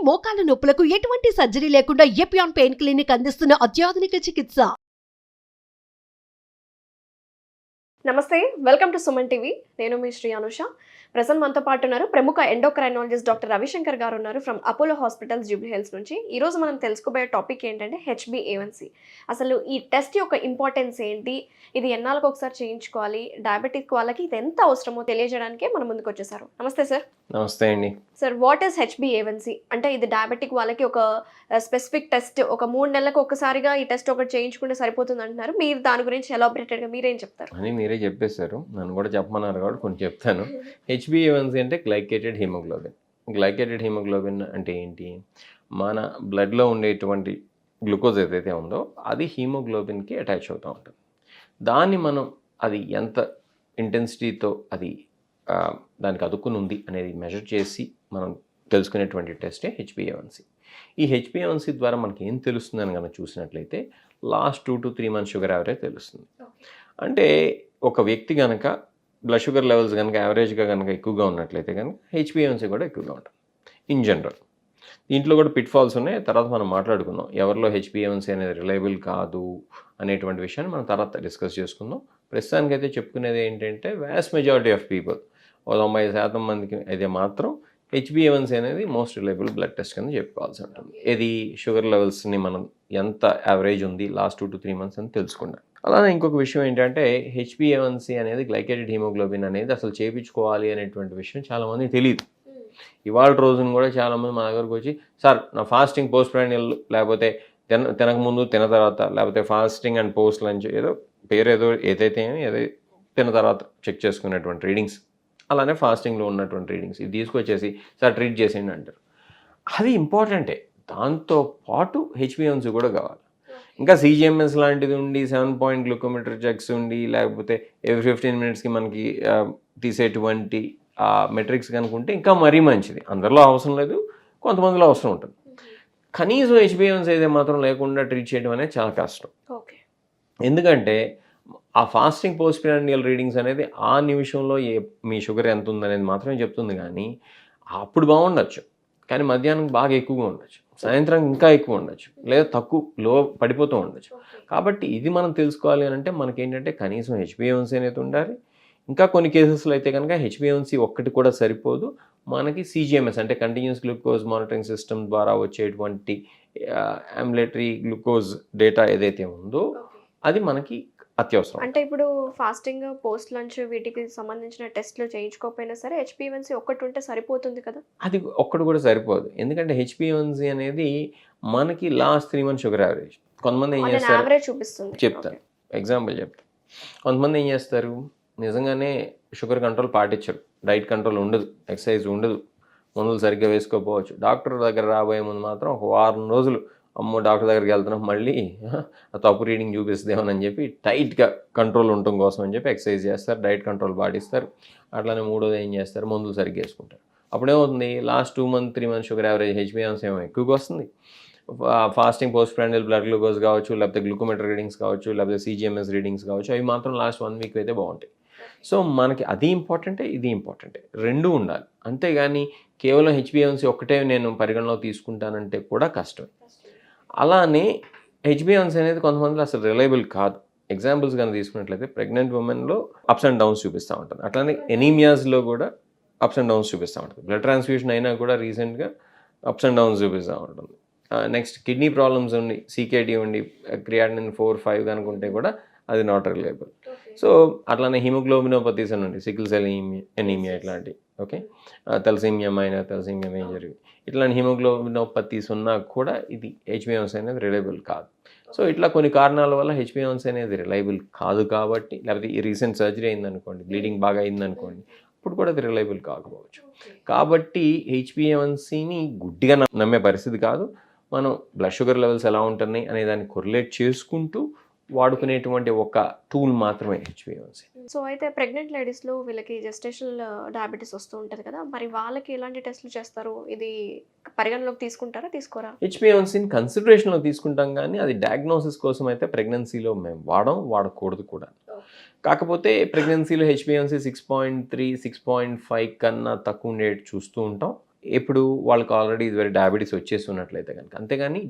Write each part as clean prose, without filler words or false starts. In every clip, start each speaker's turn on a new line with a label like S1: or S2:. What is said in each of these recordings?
S1: మోకాల నొప్పులకు ఎటువంటి సర్జరీ లేకుండా ఎపియాన్ పెయిన్ క్లినిక్ అందిస్తున్న అత్యాధునిక చికిత్స.
S2: నమస్తే, వెల్కమ్ టు సుమన్ టీవీ. నేను మీ శ్రీ అనుష. ప్రజెంట్ మనతో పాటు ఉన్నారు ప్రముఖ ఎండోక్రైనాలజిస్ట్ డాక్టర్ రవిశంకర్ గారు ఉన్నారు from Apollo hospitals Jubilee hills నుంచి. ఈ రోజు మనం తెలుసుకోబోయే టాపిక్ ఏంటంటే HbA1c. అసలు ఈ టెస్ట్ యొక్క ఇంపార్టెన్స్ ఏంటి, ఇది ఎన్నాళ్ళకు ఒకసారి చేయించుకోవాలి, డయాబెటిక్ వాళ్ళకి ఇది ఎంత అవసరమో తెలియజేయడానికే మన ముందుకు వచ్చేసారు. నమస్తే సార్.
S3: నమస్తే అండి.
S2: Sir, what is HbA1c? అంటే ఇది డయాబెటిక్ వాళ్ళకి ఒక స్పెసిఫిక్ టెస్ట్, ఒక 3 నెలలకు ఒకసారిగా ఈ టెస్ట్ ఒకటి చేయించుకుంటే సరిపోతుంది అంటున్నారు. మీరు దాని గురించి ఎలాబరేటెడ్గా మీరేం చెప్తారు?
S3: అని మీరే చెప్పేశారు, నన్ను కూడా చెప్పమన్నారు కాబట్టి కొంచెం చెప్తాను. HbA1c అంటే గ్లైకేటెడ్ హిమోగ్లోబిన్. గ్లైకేటెడ్ హిమోగ్లోబిన్ అంటే ఏంటి? మన బ్లడ్లో ఉండేటువంటి గ్లూకోజ్ ఏదైతే ఉందో అది హీమోగ్లోబిన్కి అటాచ్ అవుతూ ఉంటుంది. దాన్ని మనం అది ఎంత ఇంటెన్సిటీతో అది దానికి అతుక్కుని ఉంది అనేది మెజర్ చేసి మనం తెలుసుకునేటువంటి టెస్టే HbA1c. ఈ HbA1c ద్వారా మనకి ఏం తెలుస్తుందని కనుక చూసినట్లయితే last 2 to 3 months sugar average తెలుస్తుంది. అంటే ఒక వ్యక్తి కనుక బ్లడ్ షుగర్ లెవెల్స్ కనుక యావరేజ్గా కనుక ఎక్కువగా ఉన్నట్లయితే కనుక HbA1c కూడా ఎక్కువగా ఉంటుంది ఇన్ జనరల్. దీంట్లో కూడా పిట్ ఫాల్స్ ఉన్నాయి, తర్వాత మనం మాట్లాడుకుందాం. ఎవరిలో HbA1c అనేది రిలయబుల్ కాదు అనేటువంటి విషయాన్ని మనం తర్వాత డిస్కస్ చేసుకుందాం. ప్రస్తుతానికైతే చెప్పుకునేది ఏంటంటే వ్యాస్ట్ మెజారిటీ ఆఫ్ పీపుల్, 90% మందికి అయితే మాత్రం HbA1c అనేది మోస్ట్ రిలయబుల్ బ్లడ్ టెస్ట్ కింద చెప్పుకోవాల్సి ఉంటుంది. ఇది షుగర్ లెవెల్స్ని మనం ఎంత యావరేజ్ ఉంది లాస్ట్ 2 to 3 months అని తెలుసుకున్నాం. అలానే ఇంకొక విషయం ఏంటంటే HbA1c అనేది గ్లైకేటెడ్ హిమోగ్లోబిన్ అనేది అసలు చేయించుకోవాలి అనేటువంటి విషయం చాలామందికి తెలియదు. ఇవాళ రోజున కూడా చాలామంది మా దగ్గరకు వచ్చి, సార్ నా ఫాస్టింగ్ పోస్ట్ ప్రాండియల్, లేకపోతే తినకముందు తిన తర్వాత, లేకపోతే ఫాస్టింగ్ అండ్ పోస్ట్ లంచ్ ఏదో పేరు ఏదైతే తిన తర్వాత చెక్ చేసుకునేటువంటి రీడింగ్స్, అలానే ఫాస్టింగ్లో ఉన్నటువంటి రీడింగ్స్ ఇది తీసుకొచ్చేసి సార్ ట్రీట్ చేసేయండి అంటారు. అది ఇంపార్టెంటే, దాంతో పాటు HbA1c కూడా కావాలి. ఇంకా CGMS లాంటిది ఉండి 7 point గ్లూకోమీటర్ చెక్స్ ఉండి, లేకపోతే ఎవ్రీ 15 minutesకి మనకి తీసేటువంటి మెట్రిక్స్ కనుకుంటే ఇంకా మరీ మంచిది. అందరిలో అవసరం లేదు, కొంతమందిలో అవసరం ఉంటుంది. కనీసం HbA1c అయితే మాత్రం లేకుండా ట్రీట్ చేయడం అనేది చాలా కష్టం. ఎందుకంటే ఆ ఫాస్టింగ్ పోస్ట్ ప్రాండియల్ రీడింగ్స్ అనేది ఆ నిమిషంలో మీ షుగర్ ఎంత ఉందనేది మాత్రమే చెప్తుంది. కానీ అప్పుడు బాగుండొచ్చు, కానీ మధ్యాహ్నం బాగా ఎక్కువగా ఉండొచ్చు, సాయంత్రం ఇంకా ఎక్కువ ఉండొచ్చు, లేదా తక్కువ పడిపోతూ ఉండొచ్చు. కాబట్టి ఇది మనం తెలుసుకోవాలి అని అంటే మనకేంటంటే కనీసం HbA1c అనేది ఉండాలి. ఇంకా కొన్ని కేసెస్లో అయితే కనుక HbA1c ఒక్కటి కూడా సరిపోదు, మనకి CGMS అంటే కంటిన్యూస్ గ్లూకోజ్ మానిటరింగ్ సిస్టమ్ ద్వారా వచ్చేటువంటి అంబులేటరీ గ్లూకోజ్ డేటా ఏదైతే ఉందో అది మనకి అత్యవసరం.
S2: అంటే ఇప్పుడు ఫాస్టింగ్ పోస్ట్ లంచ్ వీటికి సంబంధించిన టెస్ట్లు చేయించుకోకపోయినా సరే HbA1c ఒక్కటి ఉంటే సరిపోతుంది కదా? అది
S3: ఒక్కటి కూడా సరిపోదు. ఎందుకంటే HbA1c అనేది మనకి లాస్ట్ 3 months షుగర్ యావరేజ్. కొంతమంది ఏం చేస్తారు
S2: చూపిస్తుంది,
S3: చెప్తాను, ఎగ్జాంపుల్ చెప్తాను. కొంతమంది ఏం చేస్తారు, నిజంగానే షుగర్ కంట్రోల్ పాటించరు, డైట్ కంట్రోల్ ఉండదు, ఎక్సర్సైజ్ ఉండదు, మందులు సరిగ్గా వేసుకోకపోవచ్చు. డాక్టర్ దగ్గర రాబోయే ముందు మాత్రం ఒక 1 వారం రోజులు అమ్మో డాక్టర్ దగ్గరికి వెళ్తున్నాం మళ్ళీ తప్పు రీడింగ్ చూపిస్తుందేమోనని చెప్పి టైట్గా కంట్రోల్ ఉండటం కోసం అని చెప్పి ఎక్సర్సైజ్ చేస్తారు, డైట్ కంట్రోల్ పాటిస్తారు. అట్లానే మూడోది ఏం చేస్తారు, మందులు సరిగ్గా వేసుకుంటారు. అప్పుడేమవుతుంది, last 2 months 3 months sugar average HbA1c ఏమో ఎక్కువగా వస్తుంది. Fasting post prandial blood glucose కావచ్చు, లేకపోతే గ్లూకోమీటర్ రీడింగ్స్ కావచ్చు, లేకపోతే CGMS రీడింగ్స్ కావచ్చు, అవి మాత్రం లాస్ట్ 1 week అయితే బాగుంటాయి. సో మనకి అది ఇంపార్టెంటే, ఇది ఇంపార్టెంటే, రెండూ ఉండాలి. అంతేగాని కేవలం HbA1c ఒక్కటే నేను పరిగణలో తీసుకుంటానంటే కూడా కష్టం. అలానే HbA1c అనేది కొంతమందిలో అసలు రిలయబుల్ కాదు. ఎగ్జాంపుల్స్ కానీ తీసుకున్నట్లయితే ప్రెగ్నెంట్ ఉమెన్లో అప్స్ అండ్ డౌన్స్ చూపిస్తూ ఉంటుంది. అట్లానే ఎనీమియాస్లో కూడా అప్స్ అండ్ డౌన్స్ చూపిస్తూ ఉంటుంది. బ్లడ్ ట్రాన్స్ఫ్యూషన్ అయినా కూడా రీసెంట్గా అప్స్ అండ్ డౌన్స్ చూపిస్తూ ఉంటుంది. నెక్స్ట్ కిడ్నీ ప్రాబ్లమ్స్ ఉండి, CKD ఉండి, క్రియాటినిన్ 4, 5 కనుకుంటే కూడా అది నాట్ రిలయబుల్. సో అట్లానే హిమోగ్లోబినోపతీస్ అని ఉంది, సికిల్ సెల్ ఎనీమియా ఇట్లాంటివి, okay, thalassaemia minor, thalassaemia major, ఇట్లాంటి హిమోగ్లోబినోపతీస్ ఉన్నా కూడా ఇది HbA1c అనేది రిలయబుల్ కాదు. సో ఇట్లా కొన్ని కారణాల వల్ల HbA1c అనేది రిలయబుల్ కాదు. కాబట్టి లేకపోతే ఈ రీసెంట్ సర్జరీ అయిందనుకోండి, బ్లీడింగ్ బాగా అయిందనుకోండి, అప్పుడు కూడా అది రిలయబుల్ కాకపోవచ్చు. కాబట్టి HbA1cని గుడ్డిగా నమ్మే పరిస్థితి కాదు. మనం బ్లడ్ షుగర్ లెవెల్స్ ఎలా ఉంటున్నాయి అనే దాన్ని కొరిలేట్ చేసుకుంటూ వాడుకునేటువంటి ఒక టూల్ మాత్రమే HbA1c.
S2: సో అయితే ప్రెగ్నెంట్ లేడీస్లో వీళ్ళకి జెస్టేషనల్ డయాబెటీస్ వస్తూ ఉంటుంది కదా, మరి వాళ్ళకి ఎలాంటి టెస్ట్లు చేస్తారు? ఇది పరిగణలోకి తీసుకుంటారా, తీసుకోరా?
S3: HbA1cని కన్సిడరేషన్లో తీసుకుంటాం, కానీ అది డయాగ్నోసిస్ కోసం అయితే ప్రెగ్నెన్సీలో మేము వాడకూడదు కూడా. కాకపోతే ప్రెగ్నెన్సీలో HbA1c 6.3, 6.5 కన్నా తక్కువ ఉండేది చూస్తూ ఉంటాం. ఇప్పుడు వాళ్ళకి ఆల్రెడీ ఇదివరకు డయాబెటీస్ వచ్చేసి ఉన్నట్లయితే కనుక. అంతేగాని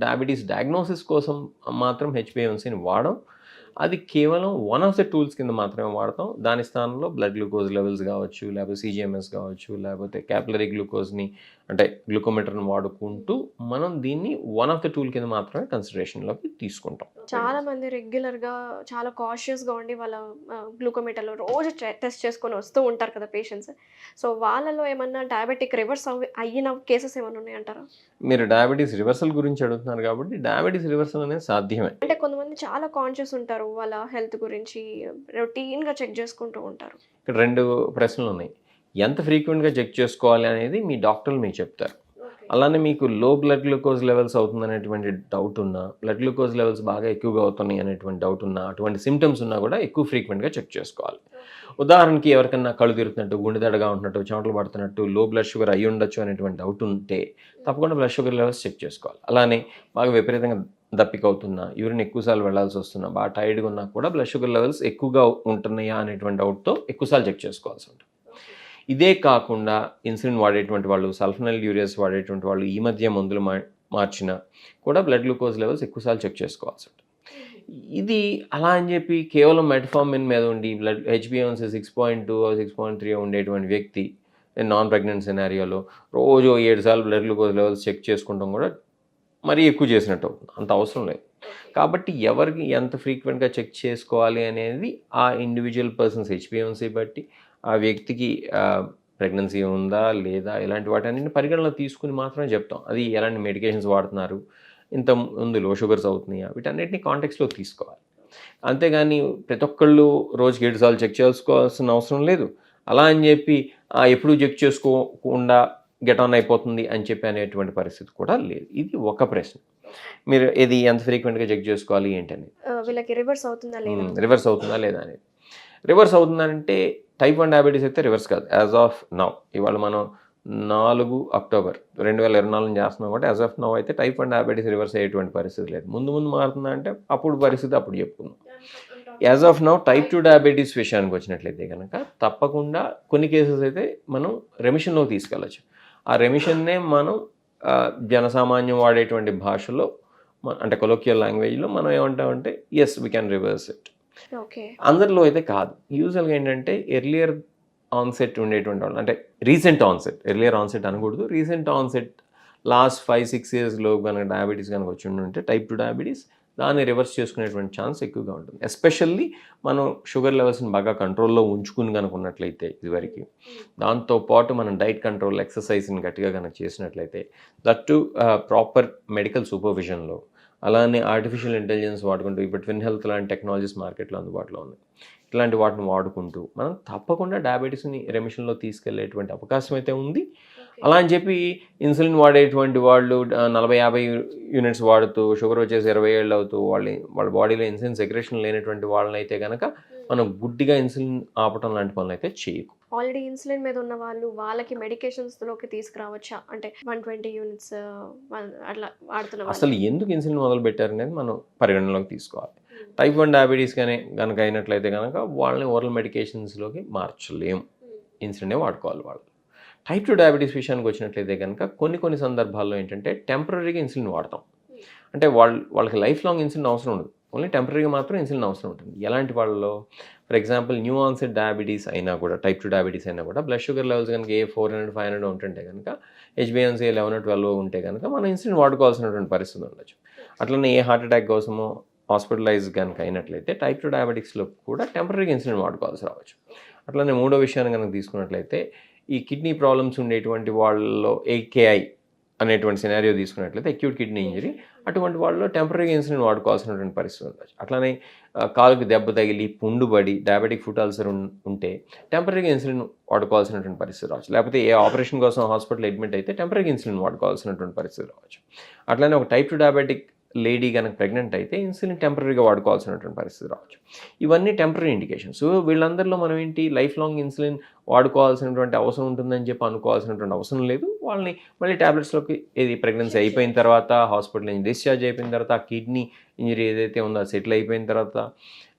S3: డయాబెటీస్ డయాగ్నోసిస్ కోసం మాత్రం హెచ్బిఏవన్సీని వాడడం. అది కేవలం వన్ ఆఫ్ ద టూల్స్ కింద మాత్రమే వాడతాం. దాని స్థానంలో బ్లడ్ గ్లూకోజ్ లెవెల్స్ కావచ్చు, లేకపోతే సిజిఎంఎస్ కావచ్చు, లేకపోతే క్యాపిలరీ గ్లూకోజ్ని అంటే గ్లూకోమీటర్ని వాడుకుంటూ మనం దీన్ని వన్ ఆఫ్ ద టూల్ కింద మాత్రమే కన్సిడరేషన్లోకి తీసుకుంటాం.
S2: చాలా మంది రెగ్యులర్గా చాలా కాషియస్గా ఉండి వాళ్ళ గ్లూకోమీటర్లో రోజు టెస్ట్ చేసుకొని వస్తూ ఉంటారు కదా పేషెంట్స్. సో వాళ్ళలో ఏమన్నా డయాబెటిక్ రివర్స్ అయిన కేసెస్ ఏమైనా ఉన్నాయంటారా?
S3: మీరు డయాబెటీస్ రివర్సల్ గురించి అడుగుతున్నారు కాబట్టి డయాబెటీస్ రివర్సల్ అనేది సాధ్యమే.
S2: అంటే కొంతమంది చాలా కాన్షియస్ ఉంటారు, వాళ్ళ హెల్త్ గురించి రొటీన్గా చెక్ చేసుకుంటూ ఉంటారు.
S3: ఇక్కడ 2 ప్రశ్నలు ఉన్నాయి. ఎంత ఫ్రీక్వెంట్గా చెక్ చేసుకోవాలి అనేది మీ డాక్టర్లు మీకు చెప్తారు. అలానే మీకు లో బ్లడ్ గ్లూకోజ్ లెవెల్స్ అవుతుంది అనేటువంటి డౌట్ ఉన్నా, బ్లడ్ గ్లూకోజ్ లెవెల్స్ బాగా ఎక్కువగా అవుతున్నాయి అనేటువంటి డౌట్ ఉన్నా, అటువంటి సిమ్టమ్స్ ఉన్నా కూడా ఎక్కువ ఫ్రీక్వెంట్గా చెక్ చేసుకోవాలి. ఉదాహరణకి ఎవరికన్నా కళ్ళు తిరుగుతున్నట్టు, గుండె దడగా ఉంటున్నట్టు, చెమటలు పడుతున్నట్టు, లో బ్లడ్ షుగర్ అయ్యి ఉండొచ్చు అనేటువంటి డౌట్ ఉంటే తప్పకుండా బ్లడ్ షుగర్ లెవెల్స్ చెక్ చేసుకోవాలి. అలానే బాగా విపరీతంగా దప్పిక అవుతున్నా, యూరిన్ ఎక్కువసార్లు వెళ్లాల్సి వస్తున్నా, బాగా టైర్డ్గా ఉన్నా కూడా బ్లడ్ షుగర్ లెవెల్స్ ఎక్కువగా ఉంటున్నాయా అనేటువంటి డౌట్తో ఎక్కువసార్లు చెక్ చేసుకోవాల్సి ఉంటుంది. ఇదే కాకుండా ఇన్సులిన్ వాడేటువంటి వాళ్ళు, సల్ఫనైల్ యూరియాస్ వాడేటువంటి వాళ్ళు, ఈ మధ్య మందులు మార్చినా కూడా బ్లడ్ గ్లూకోజ్ లెవెల్స్ ఎక్కువసార్లు చెక్ చేసుకోవాల్సి ఉంటుంది. ఇది అలా అని చెప్పి కేవలం మెట్ఫార్మిన్ మీద ఉండి బ్లడ్ హెచ్బిఏవన్సీ 6.2 6.3 ఉండేటువంటి వ్యక్తి నాన్ ప్రెగ్నెంట్ సినారియోలో రోజు 7 సార్లు బ్లడ్ గ్లూకోజ్ లెవెల్స్ చెక్ చేసుకుంటాం కూడా మరీ ఎక్కువ చేసినట్టు అవుతుంది. అంత అవసరం లేదు. కాబట్టి ఎవరికి ఎంత ఫ్రీక్వెంట్గా చెక్ చేసుకోవాలి అనేది ఆ ఇండివిజువల్ పర్సన్స్ హెచ్బిఏవన్సీ బట్టి, ఆ వ్యక్తికి ప్రెగ్నెన్సీ ఉందా లేదా ఇలాంటి వాటన్నిటిని పరిగణలో తీసుకుని మాత్రమే చెప్తాం. అది ఎలాంటి మెడికేషన్స్ వాడుతున్నారు, ఇంత ముందు లో షుగర్స్ అవుతున్నాయా, వీటన్నిటిని కాంటెక్స్లో తీసుకోవాలి. అంతేగాని ప్రతి ఒక్కళ్ళు రోజుకి 7 సార్లు చెక్ చేసుకోవాల్సిన అవసరం లేదు. అలా అని చెప్పి ఎప్పుడు చెక్ చేసుకోకుండా గెట్ ఆన్ అయిపోతుంది అని చెప్పి అనేటువంటి పరిస్థితి కూడా లేదు. ఇది ఒక ప్రశ్న. మీరు ఇది ఎంత ఫ్రీక్వెంట్గా చెక్ చేసుకోవాలి ఏంటని,
S2: వీళ్ళకి రివర్స్ అవుతుందా లేదా,
S3: రివర్స్ అవుతుందా లేదా అనేది. రివర్స్ అవుతుందంటే టైప్ 1 డయాబెటీస్ అయితే రివర్స్ కాదు. యాజ్ ఆఫ్ నౌ, ఇవాళ మనం 4 అక్టోబర్ 2024 చేస్తున్నాం కాబట్టి యాజ్ ఆఫ్ నౌ అయితే టైప్ 1 డయాబెటీస్ రివర్స్ అయ్యేటువంటి పరిస్థితి లేదు. ముందు మారుతుందా అంటే అప్పుడు పరిస్థితి అప్పుడు చెప్పుకుందాం. As of now type 2 diabetes విషయానికి వచ్చినట్లయితే కనుక తప్పకుండా కొన్ని కేసెస్ అయితే మనం రెమిషన్లో తీసుకెళ్ళచ్చు. ఆ రెమిషన్నే మనం జనసామాన్యం వాడేటువంటి భాషలో అంటే కొలోకియల్ లాంగ్వేజ్లో మనం ఏమంటామంటే yes we can reverse it. అందరిలో అయితే కాదు. యూజువల్గా ఏంటంటే ఎర్లియర్ ఆన్సెట్ ఉండేటువంటి వాళ్ళు, అంటే రీసెంట్ ఆన్సెట్, ఎర్లియర్ ఆన్సెట్ అనకూడదు, రీసెంట్ ఆన్సెట్ లాస్ట్ 5-6 ఇయర్స్లో కనుక డయాబెటీస్ కనుక వచ్చి ఉంటే టైప్ 2 డయాబెటీస్ దాన్ని రివర్స్ చేసుకునేటువంటి ఛాన్స్ ఎక్కువగా ఉంటుంది. ఎస్పెషల్లీ మనం షుగర్ లెవెల్స్ని బాగా కంట్రోల్లో ఉంచుకుని కనుక ఉన్నట్లయితే ఇదివరకు, దాంతోపాటు మనం డైట్ కంట్రోల్, ఎక్సర్సైజ్ని గట్టిగా కనుక చేసినట్లయితే, దట్ టు ప్రాపర్ మెడికల్ సూపర్విజన్లో, అలానే ఆర్టిఫిషియల్ ఇంటెలిజెన్స్ వాడుకుంటూ, ఇప్పుడు ట్విన్ హెల్త్ లాంటి టెక్నాలజీస్ మార్కెట్లో అందుబాటులో ఉన్నాయి. ఇట్లాంటి వాటిని వాడుకుంటూ మనం తప్పకుండా డయాబెటీస్ని రెమిషన్లో తీసుకెళ్లేటువంటి అవకాశం అయితే ఉంది. అలా అని చెప్పి ఇన్సులిన్ వాడేటువంటి వాళ్ళు 40-50 యూనిట్స్ వాడుతూ షుగర్ వచ్చేసి 20 ఏళ్ళు అవుతూ వాళ్ళ బాడీలో ఇన్సులిన్ సెక్రేషన్ లేనటువంటి వాళ్ళని అయితే కనుక మనం గుడ్డిగా ఇన్సులిన్ ఆపటం లాంటి పనులు అయితే చేయకు.
S2: ఆల్రెడీ ఇన్సులిన్ మీద ఉన్న వాళ్ళు వాళ్ళకి మెడికేషన్స్లోకి తీసుకురావచ్చా? అంటే 120 యూనిట్స్ అట్లా వాడుతున్నారు.
S3: అసలు ఎందుకు ఇన్సులిన్ మొదలు పెట్టారనేది మనం పరిగణనలోకి తీసుకోవాలి. టైప్ 1 డయాబెటీస్ కనుక అయినట్లయితే కనుక వాళ్ళని ఓరల్ మెడికేషన్స్లోకి మార్చలేము, ఇన్సులినే వాడుకోవాలి వాళ్ళు. టైప్ 2 డయాబెటీస్ విషయానికి వచ్చినట్లయితే కనుక కొన్ని సందర్భాల్లో ఏంటంటే టెంపరీగా ఇన్సులిన్ వాడతాం. అంటే వాళ్ళకి లైఫ్ లాంగ్ ఇన్సులిన్ అవసరం ఉండదు, ఓన్లీ టెంపరీగా మాత్రం ఇన్సులిన్ అవసరం ఉంటుంది. ఎలాంటి వాళ్ళలో, for example new onset diabetes అయినా కూడా, టైప్ 2 డయాబెటీస్ అయినా కూడా బ్లడ్ షుగర్ లెవెల్స్ కనుక 400-500 ఉంటుంటే కనుక, హెచ్బిఏవన్సీ 11-12 ఉంటే కనుక మనం ఇన్సులిన్ వాడుకోవాల్సినటువంటి పరిస్థితి ఉండొచ్చు. అట్లనే ఏ హార్ట్ అటాక్ కోసమో హాస్పిటలైజ్ కనుక అయినట్లయితే టైప్ 2 డయాబెటిక్స్లో కూడా టెంపరీగా ఇన్సులిన్ వాడుకోవాల్సి రావచ్చు. అట్లనే మూడో విషయాన్ని కనుక తీసుకున్నట్లయితే ఈ కిడ్నీ ప్రాబ్లమ్స్ ఉండేటువంటి వాళ్ళలో AKI అనేటువంటి సినారియో తీసుకున్నట్లయితే అక్యూట్ కిడ్నీ ఇంజరీ, అటువంటి వాళ్ళలో టెంపరీగా ఇన్సులిన్ వాడుకోవాల్సినటువంటి పరిస్థితి ఉండొచ్చు. అట్లానే కాలుకి దెబ్బ తగిలి పుండుబడి డయాబెటిక్ ఫుట్ అల్సర్ ఉంటే టెంపరీగా ఇన్సులిన్ వాడుకోవాల్సినటువంటి పరిస్థితి రావచ్చు. లేకపోతే ఏ ఆపరేషన్ కోసం హాస్పిటల్ అడ్మిట్ అయితే టెంపరీగా ఇన్సులిన్ వాడుకోవాల్సినటువంటి పరిస్థితి రావచ్చు. అట్లానే ఒక టైప్ 2 డయాబెటిక్ లేడీ కనుక ప్రెగ్నెంట్ అయితే ఇన్సులిన్ టెంపరీగా వాడుకోవాల్సినటువంటి పరిస్థితి రావచ్చు. ఇవన్నీ టెంపరీ ఇండికేషన్స్. వీళ్ళందరిలో మనం ఏంటి, లైఫ్ లాంగ్ ఇన్సులిన్ వాడుకోవాల్సినటువంటి అవసరం ఉంటుందని చెప్పి అనుకోవాల్సినటువంటి అవసరం లేదు. వాళ్ళని మళ్ళీ ట్యాబ్లెట్స్లోకి, ఏది ప్రెగ్నెన్సీ అయిపోయిన తర్వాత, హాస్పిటల్ నుంచి డిశ్చార్జ్ అయిపోయిన తర్వాత, కిడ్నీ ఇంజరీ ఏదైతే ఉందో సెటిల్ అయిపోయిన తర్వాత,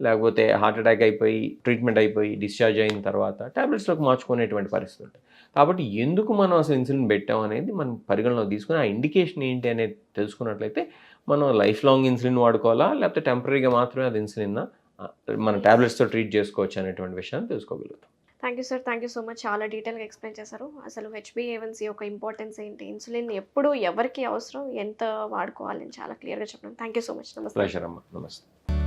S3: లేకపోతే హార్ట్ అటాక్ అయిపోయి ట్రీట్మెంట్ అయిపోయి డిశ్చార్జ్ అయిన తర్వాత ట్యాబ్లెట్స్లోకి మార్చుకునేటువంటి పరిస్థితి ఉంటుంది. కాబట్టి ఎందుకు మనం అసలు ఇన్సులిన్ పెట్టాం అనేది మనం పరిగణలో తీసుకుని ఆ ఇండికేషన్ ఏంటి అనేది తెలుసుకున్నట్లయితే మనం లైఫ్ లాంగ్ ఇన్సులిన్ వాడుకోవాలా లేకపోతే టెంపరీగా మాత్రమే అది ఇన్సులిన్ మన టాబ్లెట్స్తో ట్రీట్ చేసుకోవచ్చు అనేటువంటి విషయాన్ని తెలుసుకోగలుగుతాం.
S2: Thank you so much. చాలా డీటెయిల్గా ఎక్స్ప్లెయిన్ చేశారు. అసలు HbA1c యొక్క ఇంపార్టెన్స్ ఏంటి, ఇన్సులిన్ ఎప్పుడు ఎవరికి అవసరం, ఎంత వాడుకోవాలని చాలా క్లియర్గా చెప్పడం. Thank you so much. నమస్తే.
S3: ప్లెజర్ అమ్మా. నమస్తే.